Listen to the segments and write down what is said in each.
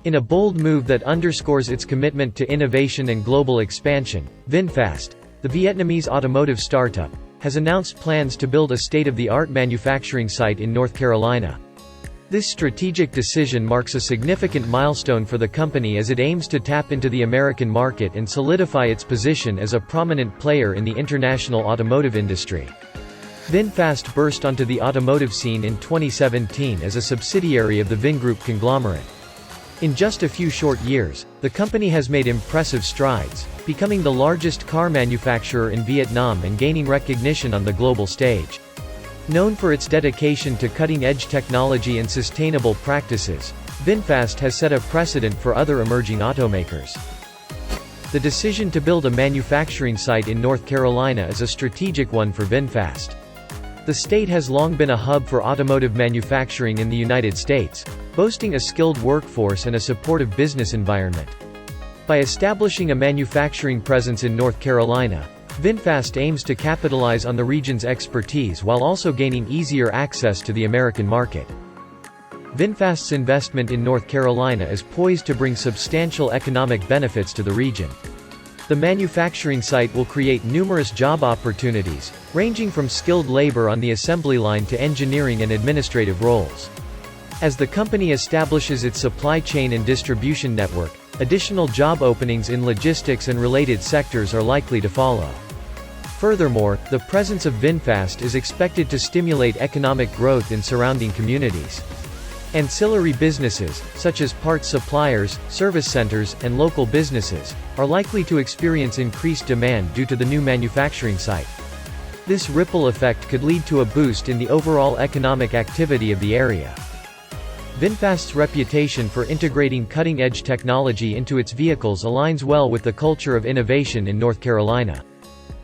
In a bold move that underscores its commitment to innovation and global expansion, VinFast, the Vietnamese automotive startup, has announced plans to build a state-of-the-art manufacturing site in North Carolina. This strategic decision marks a significant milestone for the company as it aims to tap into the American market and solidify its position as a prominent player in the international automotive industry. VinFast burst onto the automotive scene in 2017 as a subsidiary of the Vingroup conglomerate. In just a few short years, the company has made impressive strides, becoming the largest car manufacturer in Vietnam and gaining recognition on the global stage. Known for its dedication to cutting-edge technology and sustainable practices, VinFast has set a precedent for other emerging automakers. The decision to build a manufacturing site in North Carolina is a strategic one for VinFast. The state has long been a hub for automotive manufacturing in the United States, boasting a skilled workforce and a supportive business environment. By establishing a manufacturing presence in North Carolina, VinFast aims to capitalize on the region's expertise while also gaining easier access to the American market. VinFast's investment in North Carolina is poised to bring substantial economic benefits to the region. The manufacturing site will create numerous job opportunities, ranging from skilled labor on the assembly line to engineering and administrative roles. As the company establishes its supply chain and distribution network, additional job openings in logistics and related sectors are likely to follow. Furthermore, the presence of VinFast is expected to stimulate economic growth in surrounding communities. Ancillary businesses, such as parts suppliers, service centers, and local businesses, are likely to experience increased demand due to the new manufacturing site. This ripple effect could lead to a boost in the overall economic activity of the area. VinFast's reputation for integrating cutting-edge technology into its vehicles aligns well with the culture of innovation in North Carolina.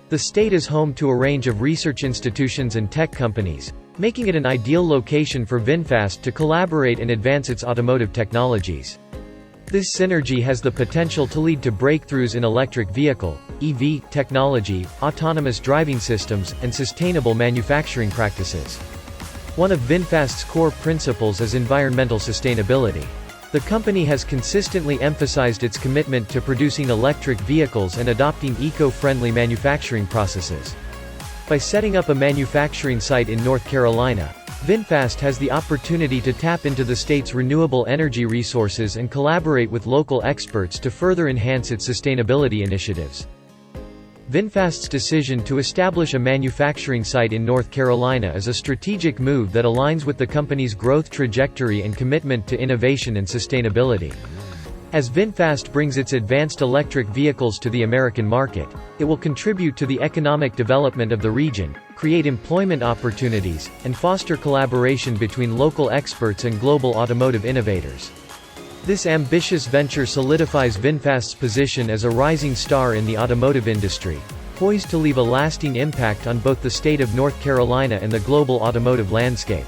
The state is home to a range of research institutions and tech companies, making it an ideal location for VinFast to collaborate and advance its automotive technologies. This synergy has the potential to lead to breakthroughs in electric vehicle (EV) technology, autonomous driving systems, and sustainable manufacturing practices. One of VinFast's core principles is environmental sustainability. The company has consistently emphasized its commitment to producing electric vehicles and adopting eco-friendly manufacturing processes. By setting up a manufacturing site in North Carolina, VinFast has the opportunity to tap into the state's renewable energy resources and collaborate with local experts to further enhance its sustainability initiatives. VinFast's decision to establish a manufacturing site in North Carolina is a strategic move that aligns with the company's growth trajectory and commitment to innovation and sustainability. As VinFast brings its advanced electric vehicles to the American market, it will contribute to the economic development of the region, create employment opportunities, and foster collaboration between local experts and global automotive innovators. This ambitious venture solidifies VinFast's position as a rising star in the automotive industry, poised to leave a lasting impact on both the state of North Carolina and the global automotive landscape.